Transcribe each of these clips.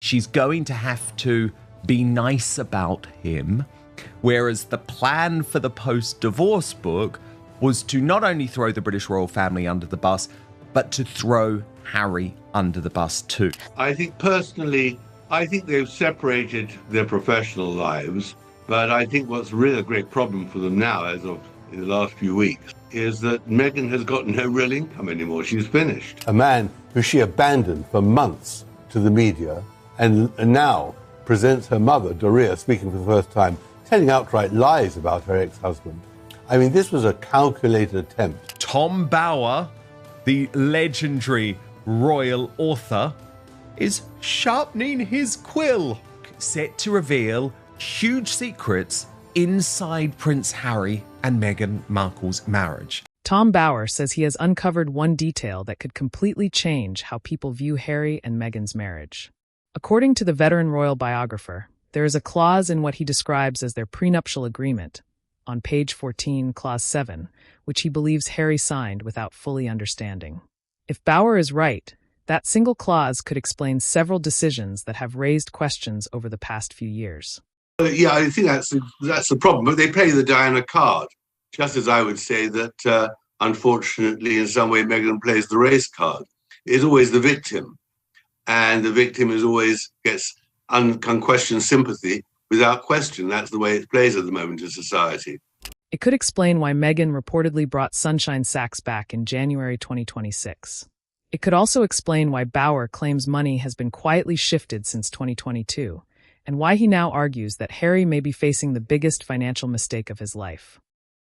she's going to have to be nice about him, whereas the plan for the post-divorce book was to not only throw the British royal family under the bus, but to throw Harry under the bus too. I think personally, they've separated their professional lives, but I think what's really a great problem for them now, as of in the last few weeks, is that Meghan has got no real income anymore. She's finished. A man who she abandoned for months to the media and now presents her mother, Doria, speaking for the first time, telling outright lies about her ex-husband. I mean, this was a calculated attempt. Tom Bower, the legendary royal author, is sharpening his quill, set to reveal huge secrets inside Prince Harry and Meghan Markle's marriage. Tom Bower says he has uncovered one detail that could completely change how people view Harry and Meghan's marriage. According to the veteran royal biographer, there is a clause in what he describes as their prenuptial agreement, on page 14, clause 7, which he believes Harry signed without fully understanding. If Bower is right, that single clause could explain several decisions that have raised questions over the past few years. Yeah, I think that's the problem. But they play the Diana card, just as I would say that, unfortunately, in some way, Meghan plays the race card. It's always the victim. And the victim is always gets unquestioned sympathy without question. That's the way it plays at the moment in society. It could explain why Meghan reportedly brought Sunshine Sachs back in January 2026. It could also explain why Bower claims money has been quietly shifted since 2022, and why he now argues that Harry may be facing the biggest financial mistake of his life.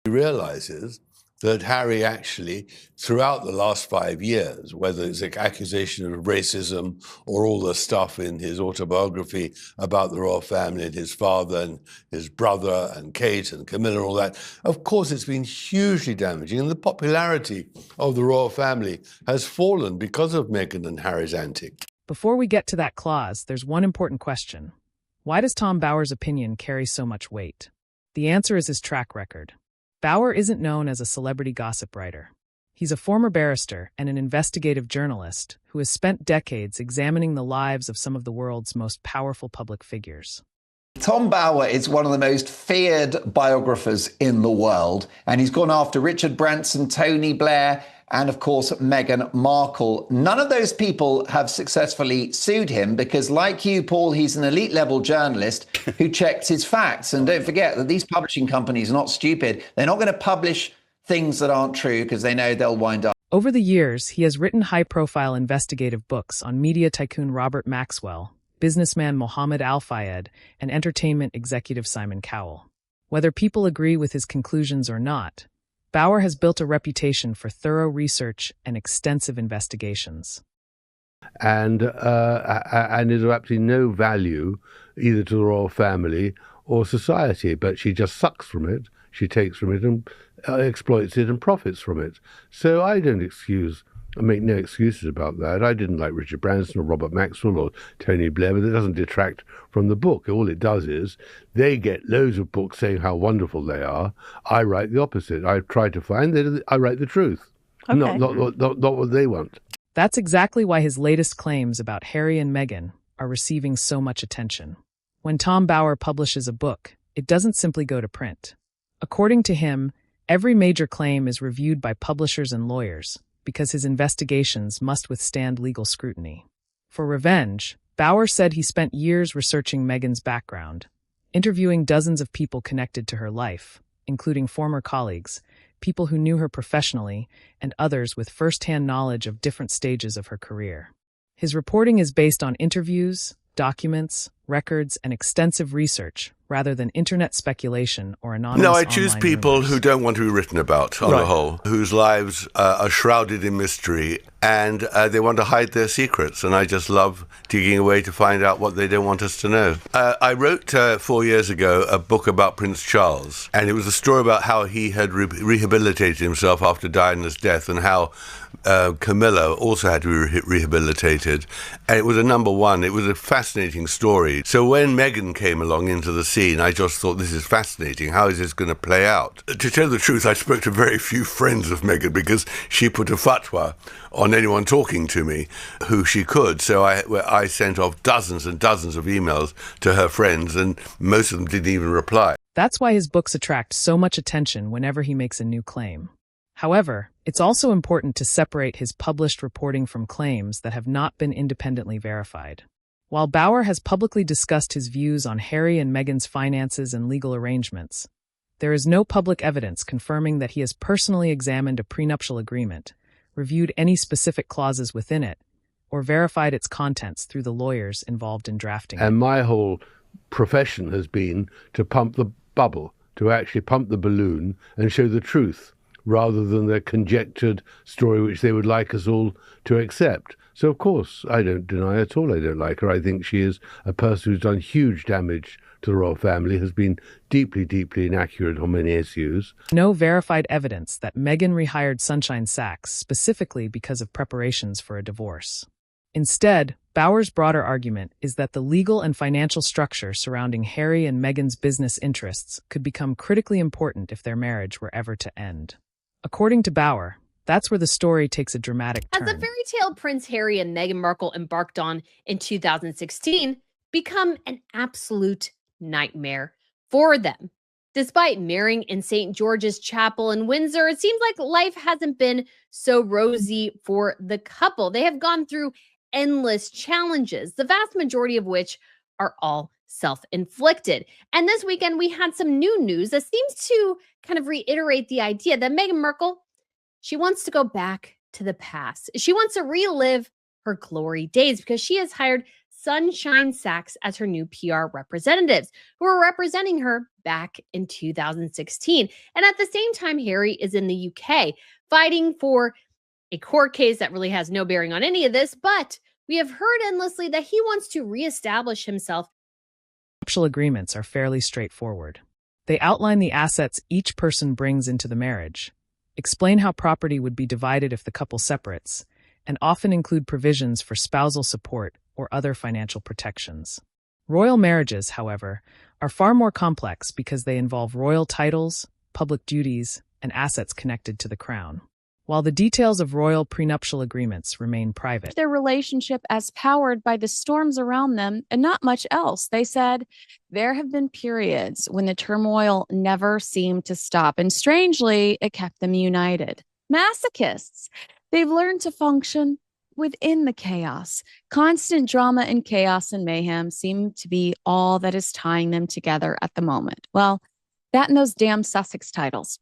He realizes that Harry actually, throughout the last 5 years, whether it's an accusation of racism or all the stuff in his autobiography about the royal family and his father and his brother and Kate and Camilla and all that, of course it's been hugely damaging, and the popularity of the royal family has fallen because of Meghan and Harry's antics. Before we get to that clause, there's one important question. Why does Tom Bower's opinion carry so much weight? The answer is his track record. Bower isn't known as a celebrity gossip writer. He's a former barrister and an investigative journalist who has spent decades examining the lives of some of the world's most powerful public figures. Tom Bower is one of the most feared biographers in the world, and he's gone after Richard Branson, Tony Blair, and of course, Meghan Markle. None of those people have successfully sued him because, like you, Paul, he's an elite level journalist who checks his facts. And don't forget that these publishing companies are not stupid. They're not going to publish things that aren't true because they know they'll wind up. Over the years, he has written high-profile investigative books on media tycoon Robert Maxwell, businessman Mohammed Al-Fayed, and entertainment executive Simon Cowell. Whether people agree with his conclusions or not, Bower has built a reputation for thorough research and extensive investigations. And is of absolutely no value either to the royal family or society, but she just sucks from it, she takes from it and exploits it and profits from it. So I make no excuses about that. I didn't like Richard Branson or Robert Maxwell or Tony Blair, but it doesn't detract from the book. All it does is they get loads of books saying how wonderful they are. I write the opposite. I try to find that I write the truth, not what they want. That's exactly why his latest claims about Harry and Meghan are receiving so much attention. When Tom Bower publishes a book, it doesn't simply go to print. According to him, every major claim is reviewed by publishers and lawyers, because his investigations must withstand legal scrutiny. For revenge, Bower said he spent years researching Meghan's background, interviewing dozens of people connected to her life, including former colleagues, people who knew her professionally, and others with first-hand knowledge of different stages of her career. His reporting is based on interviews, documents, records, and extensive research, rather than internet speculation or anonymous No, I choose people rumors. who don't want to be written about, on the whole, whose lives are shrouded in mystery, and they want to hide their secrets, and I just love digging away to find out what they don't want us to know. I wrote 4 years ago a book about Prince Charles, and it was a story about how he had rehabilitated himself after Diana's death, and how Camilla also had to be rehabilitated, and it was a #1. It was a fascinating story. So when Meghan came along into the scene, scene, I just thought, this is fascinating. How is this going to play out? To tell the truth, I spoke to very few friends of Meghan because she put a fatwa on anyone talking to me who she could. So I sent off dozens and dozens of emails to her friends, and most of them didn't even reply. That's why his books attract so much attention whenever he makes a new claim. However, it's also important to separate his published reporting from claims that have not been independently verified. While Bauer has publicly discussed his views on Harry and Meghan's finances and legal arrangements, there is no public evidence confirming that he has personally examined a prenuptial agreement, reviewed any specific clauses within it, or verified its contents through the lawyers involved in drafting it. And my whole profession has been to pump the bubble, to actually pump the balloon and show the truth, rather than the conjectured story which they would like us all to accept. So, of course, I don't deny at all I don't like her. I think she is a person who's done huge damage to the royal family, has been deeply, deeply inaccurate on many issues. No verified evidence that Meghan rehired Sunshine Sachs specifically because of preparations for a divorce. Instead, Bauer's broader argument is that the legal and financial structure surrounding Harry and Meghan's business interests could become critically important if their marriage were ever to end. According to Bauer, that's where the story takes a dramatic turn. As the fairy tale Prince Harry and Meghan Markle embarked on in 2016 become an absolute nightmare for them. Despite marrying in St. George's Chapel in Windsor, it seems like life hasn't been so rosy for the couple. They have gone through endless challenges, the vast majority of which are all self-inflicted. And this weekend, we had some new news that seems to kind of reiterate the idea that Meghan Markle, she wants to go back to the past. She wants to relive her glory days because she has hired Sunshine Sachs as her new PR representatives who are representing her back in 2016. And at the same time, Harry is in the UK fighting for a court case that really has no bearing on any of this, but we have heard endlessly that he wants to reestablish himself. Prenuptial agreements are fairly straightforward. They outline the assets each person brings into the marriage, explain how property would be divided if the couple separates, and often include provisions for spousal support or other financial protections. Royal marriages, however, are far more complex because they involve royal titles, public duties, and assets connected to the crown. While the details of royal prenuptial agreements remain private, their relationship as powered by the storms around them and not much else. They said there have been periods when the turmoil never seemed to stop, and strangely, it kept them united. Masochists. They've learned to function within the chaos. Constant drama and chaos and mayhem seem to be all that is tying them together at the moment. Well, that and those damn Sussex titles.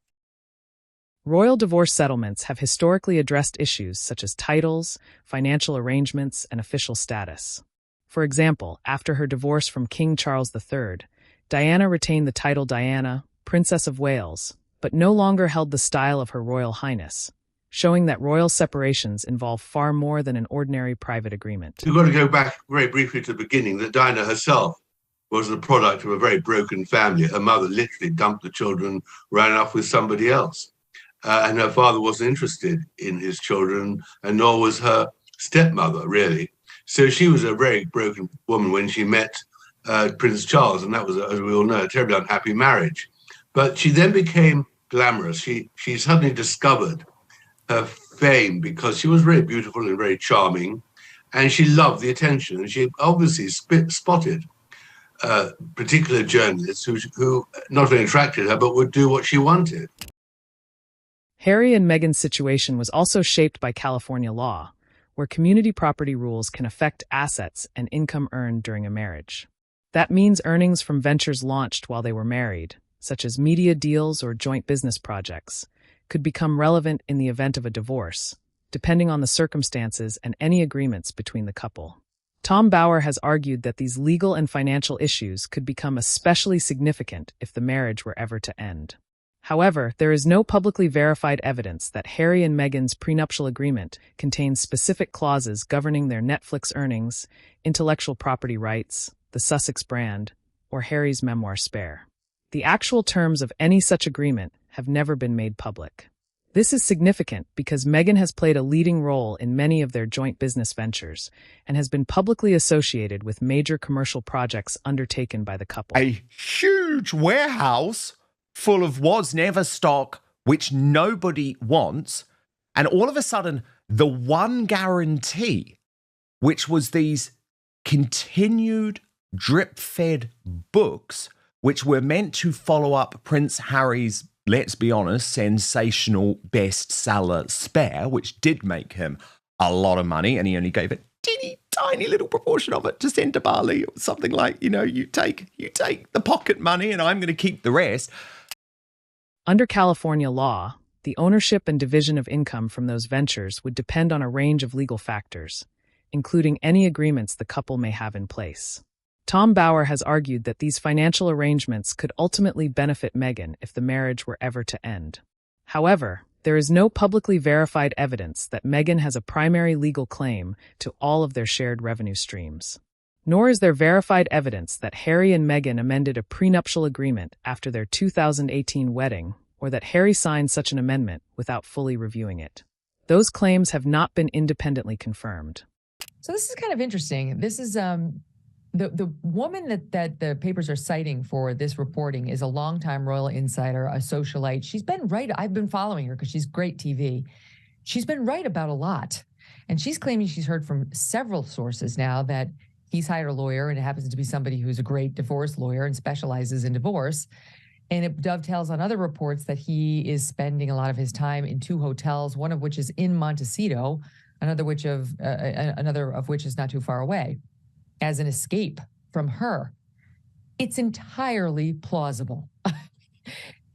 royal divorce settlements have historically addressed issues such as titles, financial arrangements, and official status. For example, after her divorce from King Charles III, Diana retained the title Diana, Princess of Wales, but no longer held the style of Her Royal Highness, showing that royal separations involve far more than an ordinary private agreement. We've got to go back very briefly to the beginning, that Diana herself was the product of a very broken family. Her mother literally dumped the children, ran off with somebody else. And her father wasn't interested in his children, and nor was her stepmother, really. So she was a very broken woman when she met Prince Charles, and that was, as we all know, a terribly unhappy marriage. But she then became glamorous. She suddenly discovered her fame because she was very beautiful and very charming, and she loved the attention. And she obviously spotted particular journalists who not only attracted her, but would do what she wanted. Harry and Meghan's situation was also shaped by California law, where community property rules can affect assets and income earned during a marriage. That means earnings from ventures launched while they were married, such as media deals or joint business projects, could become relevant in the event of a divorce, depending on the circumstances and any agreements between the couple. Tom Bauer has argued that these legal and financial issues could become especially significant if the marriage were ever to end. However, there is no publicly verified evidence that Harry and Meghan's prenuptial agreement contains specific clauses governing their Netflix earnings, intellectual property rights, the Sussex brand, or Harry's memoir Spare. The actual terms of any such agreement have never been made public. This is significant because Meghan has played a leading role in many of their joint business ventures and has been publicly associated with major commercial projects undertaken by the couple. A huge warehouse full of was never stock, which nobody wants. And all of a sudden, the one guarantee, which was these continued drip-fed books, which were meant to follow up Prince Harry's, let's be honest, sensational bestseller Spare, which did make him a lot of money, and he only gave a teeny tiny little proportion of it to send to Bali. It was something like, you take the pocket money and I'm going to keep the rest. Under California law, the ownership and division of income from those ventures would depend on a range of legal factors, including any agreements the couple may have in place. Tom Bauer has argued that these financial arrangements could ultimately benefit Meghan if the marriage were ever to end. However, there is no publicly verified evidence that Meghan has a primary legal claim to all of their shared revenue streams. Nor is there verified evidence that Harry and Meghan amended a prenuptial agreement after their 2018 wedding, or that Harry signed such an amendment without fully reviewing it. Those claims have not been independently confirmed. So this is kind of interesting. This is the woman that the papers are citing for this reporting is a longtime royal insider, a socialite. She's been right. I've been following her because she's great TV. She's been right about a lot. And she's claiming she's heard from several sources now that he's hired a lawyer, and it happens to be somebody who's a great divorce lawyer and specializes in divorce. And it dovetails on other reports that he is spending a lot of his time in 2 hotels, one of which is in Montecito, another of which is not too far away, as an escape from her. It's entirely plausible.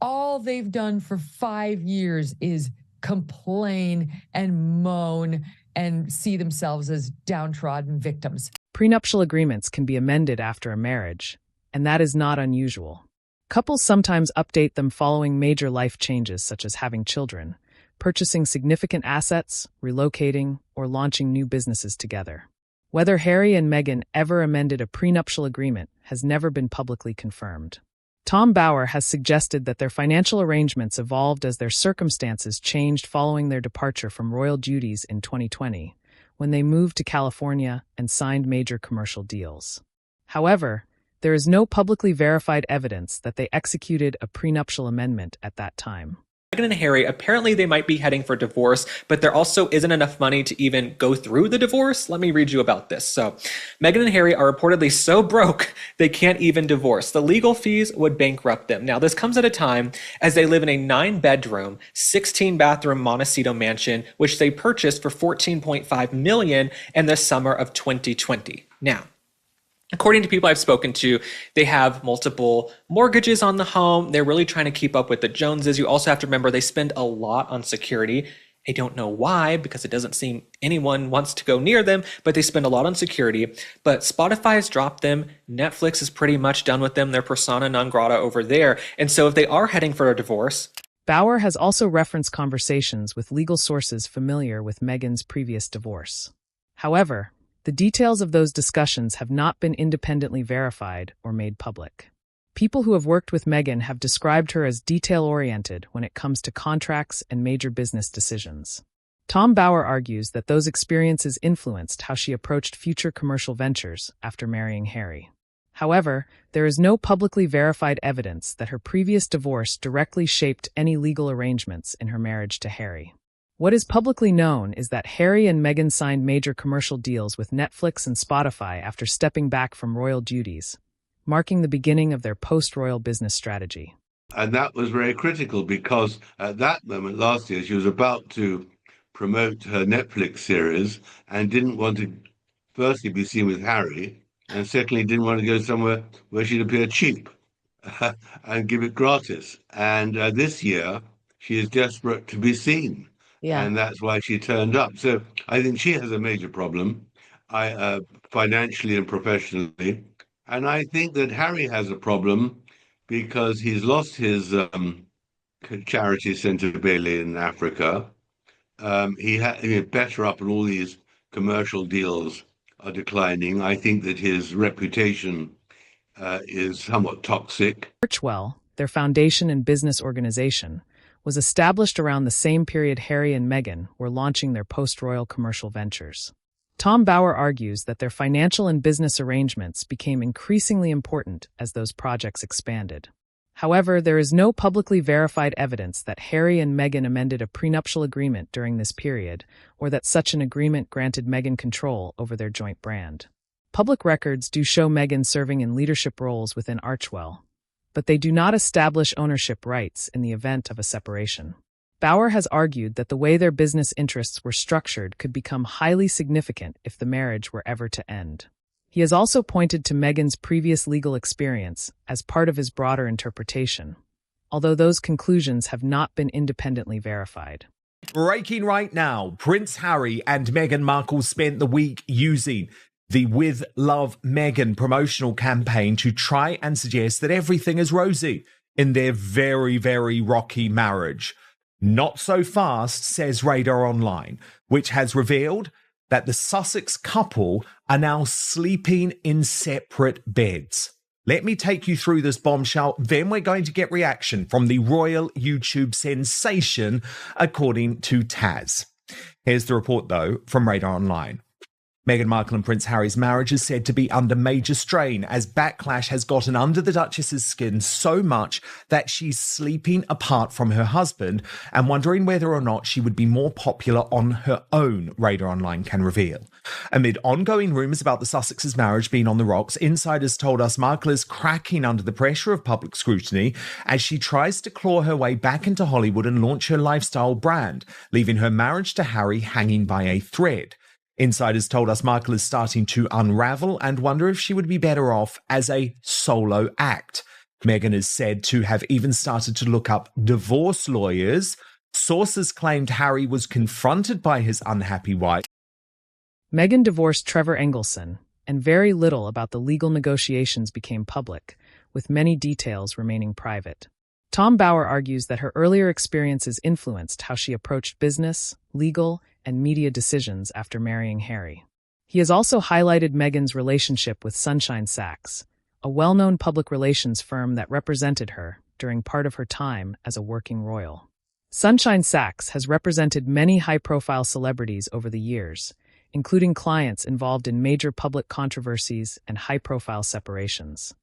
All they've done for 5 years is complain and moan and see themselves as downtrodden victims. Prenuptial agreements can be amended after a marriage, and that is not unusual. Couples sometimes update them following major life changes such as having children, purchasing significant assets, relocating, or launching new businesses together. Whether Harry and Meghan ever amended a prenuptial agreement has never been publicly confirmed. Tom Bauer has suggested that their financial arrangements evolved as their circumstances changed following their departure from royal duties in 2020, when they moved to California and signed major commercial deals. However, there is no publicly verified evidence that they executed a prenuptial amendment at that time. Meghan and Harry, apparently they might be heading for divorce, but there also isn't enough money to even go through the divorce. Let me read you about this. So, Meghan and Harry are reportedly so broke they can't even divorce. The legal fees would bankrupt them. Now, this comes at a time as they live in a 9-bedroom, 16-bathroom Montecito mansion, which they purchased for $14.5 million in the summer of 2020. Now, according to people I've spoken to, they have multiple mortgages on the home. They're really trying to keep up with the Joneses. You also have to remember they spend a lot on security. I don't know why, because it doesn't seem anyone wants to go near them, but they spend a lot on security. But Spotify has dropped them. Netflix is pretty much done with them. They're persona non grata over there. And so if they are heading for a divorce. Bauer has also referenced conversations with legal sources familiar with Meghan's previous divorce. However, the details of those discussions have not been independently verified or made public. People who have worked with Meghan have described her as detail-oriented when it comes to contracts and major business decisions. Tom Bauer argues that those experiences influenced how she approached future commercial ventures after marrying Harry. However, there is no publicly verified evidence that her previous divorce directly shaped any legal arrangements in her marriage to Harry. What is publicly known is that Harry and Meghan signed major commercial deals with Netflix and Spotify after stepping back from royal duties, marking the beginning of their post-royal business strategy. And that was very critical because at that moment last year, she was about to promote her Netflix series and didn't want to firstly be seen with Harry, and secondly didn't want to go somewhere where she'd appear cheap and give it gratis. And this year, she is desperate to be seen. Yeah. And that's why she turned up. So I think she has a major problem, financially and professionally. And I think that Harry has a problem because he's lost his charity centre Bailey in Africa. He had better up, and all these commercial deals are declining. I think that his reputation is somewhat toxic. Churchwell, their foundation and business organization, was established around the same period Harry and Meghan were launching their post-royal commercial ventures. Tom Bauer argues that their financial and business arrangements became increasingly important as those projects expanded. However, there is no publicly verified evidence that Harry and Meghan amended a prenuptial agreement during this period, or that such an agreement granted Meghan control over their joint brand. Public records do show Meghan serving in leadership roles within Archewell, but they do not establish ownership rights in the event of a separation. Bauer has argued that the way their business interests were structured could become highly significant if the marriage were ever to end. He has also pointed to Meghan's previous legal experience as part of his broader interpretation, although those conclusions have not been independently verified. Breaking right now, Prince Harry and Meghan Markle spent the week using the With Love Meghan promotional campaign to try and suggest that everything is rosy in their very, very rocky marriage. Not so fast, says Radar Online, which has revealed that the Sussex couple are now sleeping in separate beds. Let me take you through this bombshell, then we're going to get reaction from the royal YouTube sensation, according to Taz. Here's the report, though, from Radar Online. Meghan Markle and Prince Harry's marriage is said to be under major strain as backlash has gotten under the Duchess's skin so much that she's sleeping apart from her husband and wondering whether or not she would be more popular on her own, Radar Online can reveal. Amid ongoing rumours about the Sussexes' marriage being on the rocks, insiders told us Markle is cracking under the pressure of public scrutiny as she tries to claw her way back into Hollywood and launch her lifestyle brand, leaving her marriage to Harry hanging by a thread. Insiders told us Markle is starting to unravel and wonder if she would be better off as a solo act. Meghan is said to have even started to look up divorce lawyers. Sources claimed Harry was confronted by his unhappy wife. Meghan divorced Trevor Engelson, and very little about the legal negotiations became public, with many details remaining private. Tom Bauer argues that her earlier experiences influenced how she approached business, legal, and media decisions after marrying Harry. He has also highlighted Meghan's relationship with Sunshine Sachs, a well-known public relations firm that represented her during part of her time as a working royal. Sunshine Sachs has represented many high-profile celebrities over the years, including clients involved in major public controversies and high-profile separations.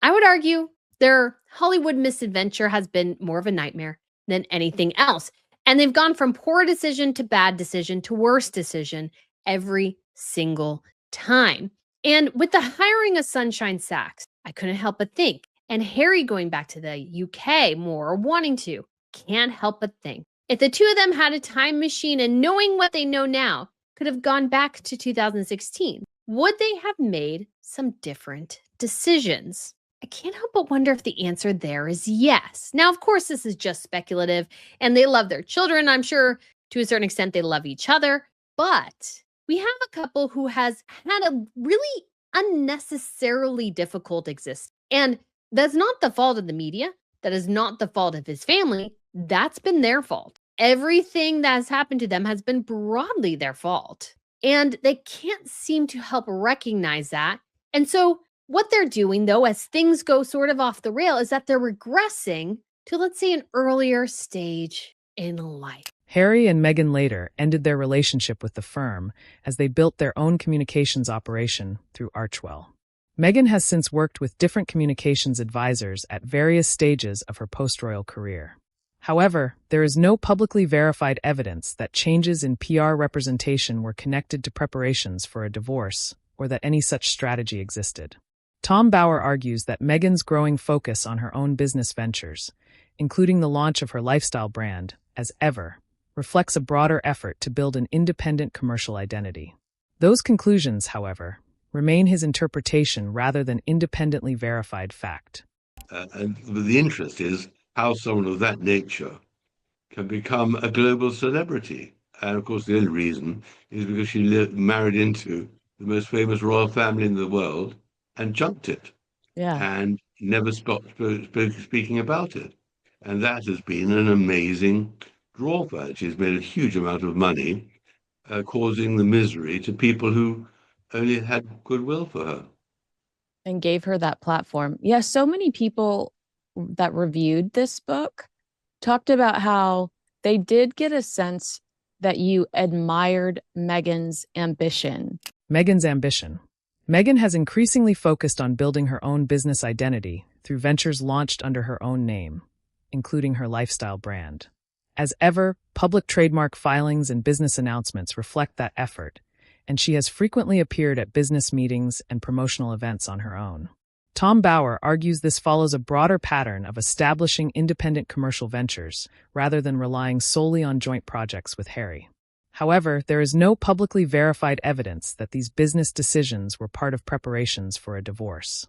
I would argue their Hollywood misadventure has been more of a nightmare than anything else. And they've gone from poor decision to bad decision to worse decision every single time. And with the hiring of Sunshine Sachs, I couldn't help but think, and Harry going back to the UK more or wanting to, can't help but think, if the two of them had a time machine and knowing what they know now, could have gone back to 2016, would they have made some different decisions? I can't help but wonder if the answer there is yes. Now, of course, this is just speculative, and they love their children. I'm sure to a certain extent they love each other, but we have a couple who has had a really unnecessarily difficult existence. And that's not the fault of the media. That is not the fault of his family. That's been their fault. Everything that has happened to them has been broadly their fault. And they can't seem to help recognize that. And so what they're doing, though, as things go sort of off the rail, is that they're regressing to, let's say, an earlier stage in life. Harry and Meghan later ended their relationship with the firm as they built their own communications operation through Archewell. Meghan has since worked with different communications advisors at various stages of her post-royal career. However, there is no publicly verified evidence that changes in PR representation were connected to preparations for a divorce or that any such strategy existed. Tom Bauer argues that Meghan's growing focus on her own business ventures, including the launch of her lifestyle brand, as ever, reflects a broader effort to build an independent commercial identity. Those conclusions, however, remain his interpretation rather than independently verified fact. And the interest is how someone of that nature can become a global celebrity. And of course, the only reason is because she married into the most famous royal family in the world and junked it. Yeah. And never stopped speaking about it. And that has been an amazing draw for her. She's made a huge amount of money, causing the misery to people who only had goodwill for her. And gave her that platform. Yeah, so many people that reviewed this book talked about how they did get a sense that you admired Meghan's ambition. Meghan's ambition. Meghan has increasingly focused on building her own business identity through ventures launched under her own name, including her lifestyle brand. As ever, public trademark filings and business announcements reflect that effort, and she has frequently appeared at business meetings and promotional events on her own. Tom Bauer argues this follows a broader pattern of establishing independent commercial ventures rather than relying solely on joint projects with Harry. However, there is no publicly verified evidence that these business decisions were part of preparations for a divorce.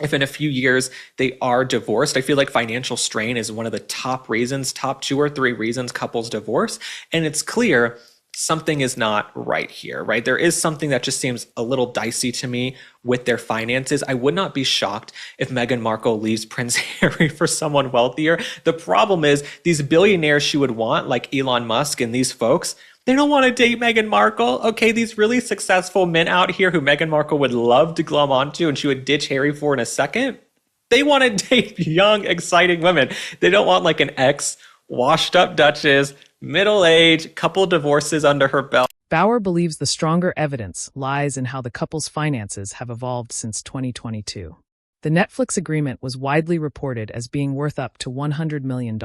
If in a few years they are divorced, I feel like financial strain is one of the top 2 or 3 reasons couples divorce. And it's clear something is not right here, right? There is something that just seems a little dicey to me with their finances. I would not be shocked if Meghan Markle leaves Prince Harry for someone wealthier. The problem is these billionaires she would want, like Elon Musk and these folks, they don't want to date Meghan Markle. Okay, these really successful men out here who Meghan Markle would love to glom onto and she would ditch Harry for in a second, they want to date young, exciting women. They don't want like an washed up Duchess, middle-aged, couple divorces under her belt. Bauer believes the stronger evidence lies in how the couple's finances have evolved since 2022. The Netflix agreement was widely reported as being worth up to $100 million.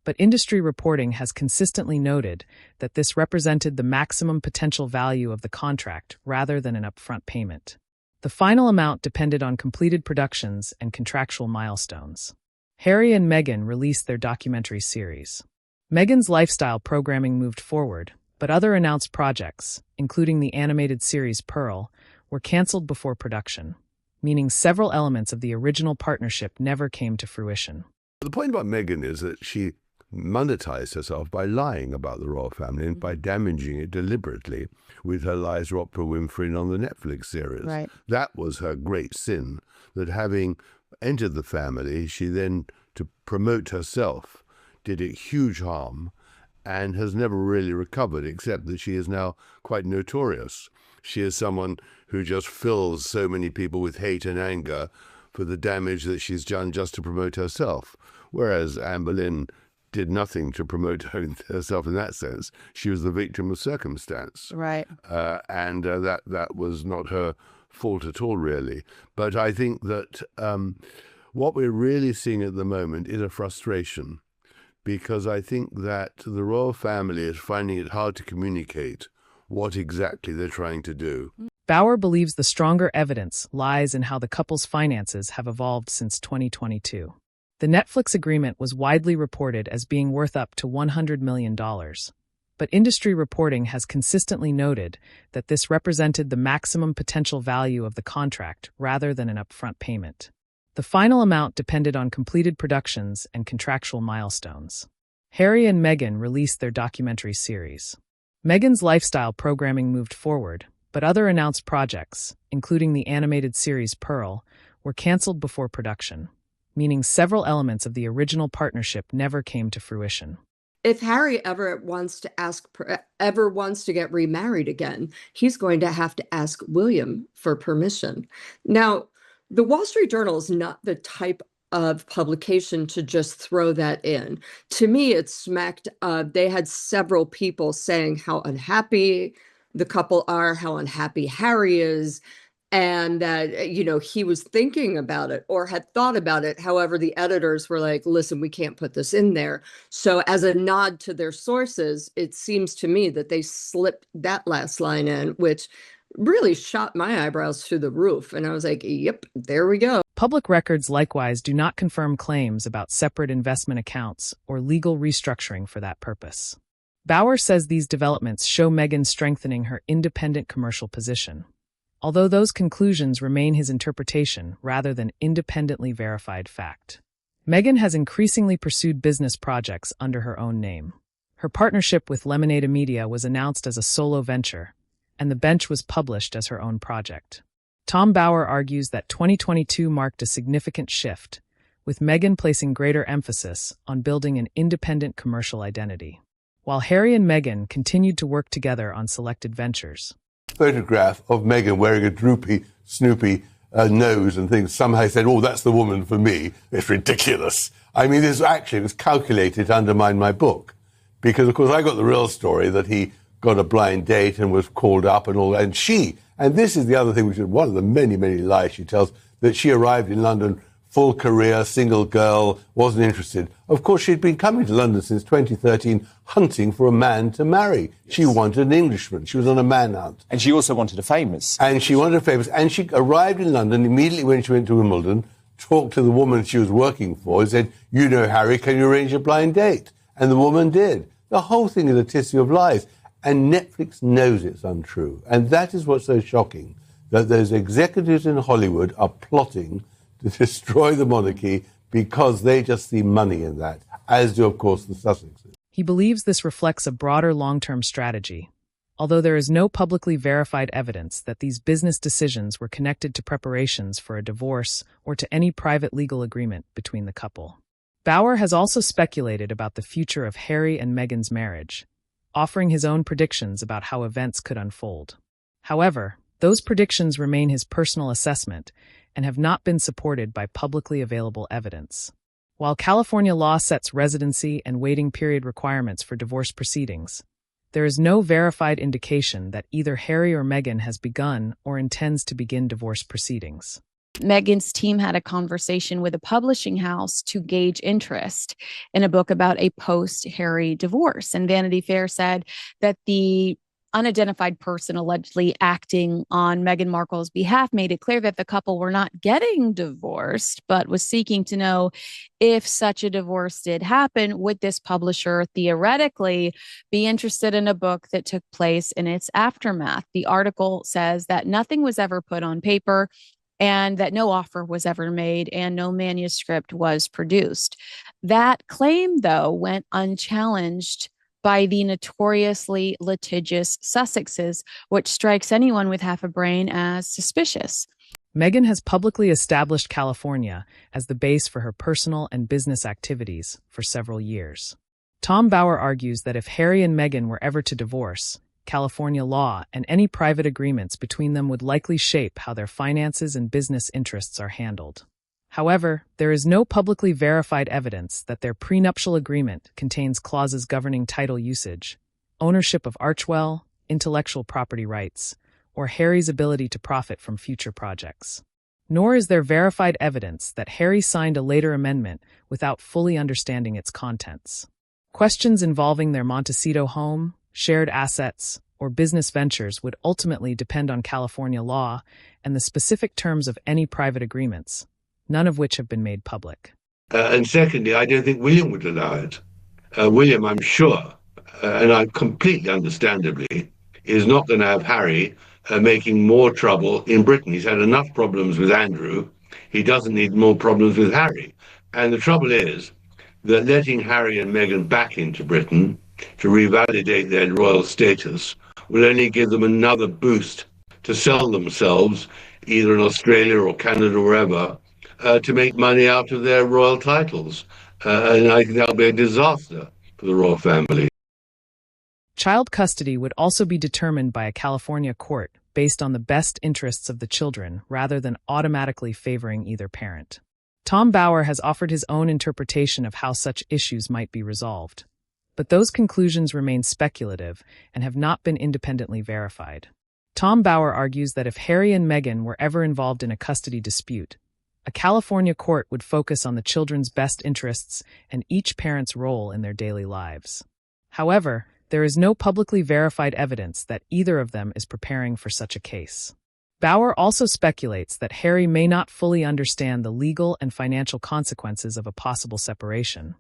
But industry reporting has consistently noted that this represented the maximum potential value of the contract rather than an upfront payment. The final amount depended on completed productions and contractual milestones. Harry and Meghan released their documentary series. Meghan's lifestyle programming moved forward, but other announced projects, including the animated series Pearl, were canceled before production, meaning several elements of the original partnership never came to fruition. The point about Meghan is that she monetized herself by lying about the royal family and by damaging it deliberately with her lies to Oprah Winfrey on the Netflix series. Right. That was her great sin, that having entered the family, she then, to promote herself, did it huge harm and has never really recovered, except that she is now quite notorious. She is someone who just fills so many people with hate and anger for the damage that she's done just to promote herself, whereas Anne Boleyn did nothing to promote herself in that sense. She was the victim of circumstance. Right. And that was not her fault at all, really. But I think that what we're really seeing at the moment is a frustration, because I think that the royal family is finding it hard to communicate what exactly they're trying to do. Bauer believes the stronger evidence lies in how the couple's finances have evolved since 2022. The Netflix agreement was widely reported as being worth up to $100 million, but industry reporting has consistently noted that this represented the maximum potential value of the contract rather than an upfront payment. The final amount depended on completed productions and contractual milestones. Harry and Meghan released their documentary series. Meghan's lifestyle programming moved forward, but other announced projects, including the animated series Pearl, were canceled before production, meaning several elements of the original partnership never came to fruition. If Harry ever wants to get remarried again, he's going to have to ask William for permission. Now, the Wall Street Journal is not the type of publication to just throw that in. To me, it smacked, they had several people saying how unhappy the couple are, how unhappy Harry is, and that, he was thinking about it or had thought about it. However, the editors were like, listen, we can't put this in there. So as a nod to their sources, it seems to me that they slipped that last line in, which really shot my eyebrows through the roof. And I was like, yep, there we go. Public records likewise do not confirm claims about separate investment accounts or legal restructuring for that purpose. Bauer says these developments show Meghan strengthening her independent commercial position, although those conclusions remain his interpretation rather than independently verified fact. Meghan has increasingly pursued business projects under her own name. Her partnership with Lemonade Media was announced as a solo venture, and The Bench was published as her own project. Tom Bauer argues that 2022 marked a significant shift, with Meghan placing greater emphasis on building an independent commercial identity, while Harry and Meghan continued to work together on selected ventures. Photograph of Meghan wearing a droopy, snoopy nose and things, somehow said, oh, that's the woman for me. It's ridiculous. I mean, this actually was calculated to undermine my book. Because, of course, I got the real story that he got a blind date and was called up and all that. And this is the other thing, which is one of the many, many lies she tells, that she arrived in London, full career, single girl, wasn't interested. Of course, she'd been coming to London since 2013, hunting for a man to marry. Yes. She wanted an Englishman. She was on a manhunt. And she also wanted a famous. And she arrived in London immediately when she went to Wimbledon, talked to the woman she was working for, and said, you know, Harry, can you arrange a blind date? And the woman did. The whole thing is a tissue of lies. And Netflix knows it's untrue. And that is what's so shocking, that those executives in Hollywood are plotting to destroy the monarchy because they just see money in that, as do, of course, the Sussexes. He believes this reflects a broader long-term strategy, although there is no publicly verified evidence that these business decisions were connected to preparations for a divorce or to any private legal agreement between the couple. Bauer has also speculated about the future of Harry and Meghan's marriage, offering his own predictions about how events could unfold. However, those predictions remain his personal assessment and have not been supported by publicly available evidence. While California law sets residency and waiting period requirements for divorce proceedings, there is no verified indication that either Harry or Meghan has begun or intends to begin divorce proceedings. Meghan's team had a conversation with a publishing house to gauge interest in a book about a post-Harry divorce. And Vanity Fair said that the unidentified person allegedly acting on Meghan Markle's behalf made it clear that the couple were not getting divorced, but was seeking to know if such a divorce did happen, would this publisher theoretically be interested in a book that took place in its aftermath? The article says that nothing was ever put on paper, and that no offer was ever made and no manuscript was produced. That claim, though, went unchallenged by the notoriously litigious Sussexes, which strikes anyone with half a brain as suspicious. Meghan has publicly established California as the base for her personal and business activities for several years. Tom Bauer argues that if Harry and Meghan were ever to divorce, California law and any private agreements between them would likely shape how their finances and business interests are handled. However, there is no publicly verified evidence that their prenuptial agreement contains clauses governing title usage, ownership of Archewell, intellectual property rights, or Harry's ability to profit from future projects. Nor is there verified evidence that Harry signed a later amendment without fully understanding its contents. Questions involving their Montecito home, shared assets, or business ventures would ultimately depend on California law and the specific terms of any private agreements, none of which have been made public. And secondly, I don't think William would allow it. William, I'm sure, and I completely understandably, is not going to have Harry making more trouble in Britain. He's had enough problems with Andrew. He doesn't need more problems with Harry. And the trouble is that letting Harry and Meghan back into Britain to revalidate their royal status will only give them another boost to sell themselves, either in Australia or Canada or wherever, to make money out of their royal titles. And I think that'll be a disaster for the royal family. Child custody would also be determined by a California court based on the best interests of the children rather than automatically favoring either parent. Tom Bauer has offered his own interpretation of how such issues might be resolved, but those conclusions remain speculative and have not been independently verified. Tom Bauer argues that if Harry and Meghan were ever involved in a custody dispute, a California court would focus on the children's best interests and each parent's role in their daily lives. However, there is no publicly verified evidence that either of them is preparing for such a case. Bauer also speculates that Harry may not fully understand the legal and financial consequences of a possible separation,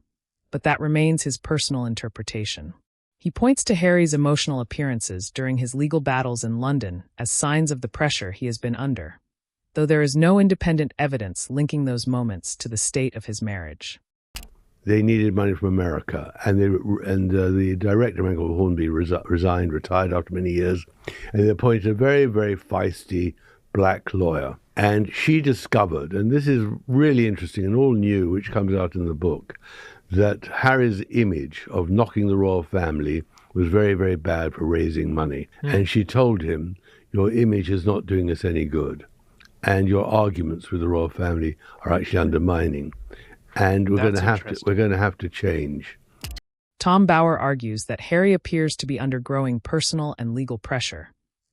but that remains his personal interpretation. He points to Harry's emotional appearances during his legal battles in London as signs of the pressure he has been under, though there is no independent evidence linking those moments to the state of his marriage. They needed money from America, and the director, Michael Hornby, resigned, retired after many years, and they appointed a very, very feisty black lawyer. And she discovered, and this is really interesting and all new, which comes out in the book, that Harry's image of knocking the royal family was very, very bad for raising money. And she told him, your image is not doing us any good. and your arguments with the royal family are actually undermining. And we're going to have to change. Tom Bower argues that Harry appears to be undergoing personal and legal pressure,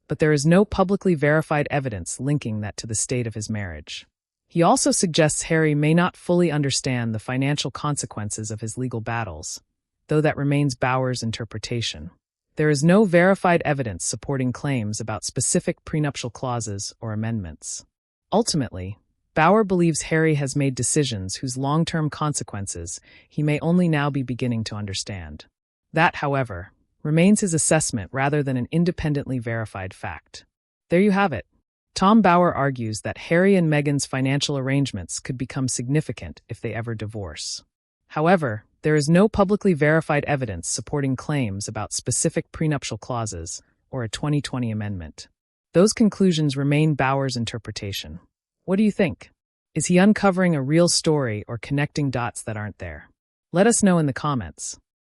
but there is no publicly verified evidence linking that to the state of his marriage. He also suggests Harry may not fully understand the financial consequences of his legal battles, though that remains Bower's interpretation. There is no verified evidence supporting claims about specific prenuptial clauses or amendments. Ultimately, Bower believes Harry has made decisions whose long-term consequences he may only now be beginning to understand. That, however, remains his assessment rather than an independently verified fact. There you have it. Tom Bower argues that Harry and Meghan's financial arrangements could become significant if they ever divorce. However, there is no publicly verified evidence supporting claims about specific prenuptial clauses or a 2020 amendment. Those conclusions remain Bower's interpretation. What do you think? Is he uncovering a real story or connecting dots that aren't there? Let us know in the comments.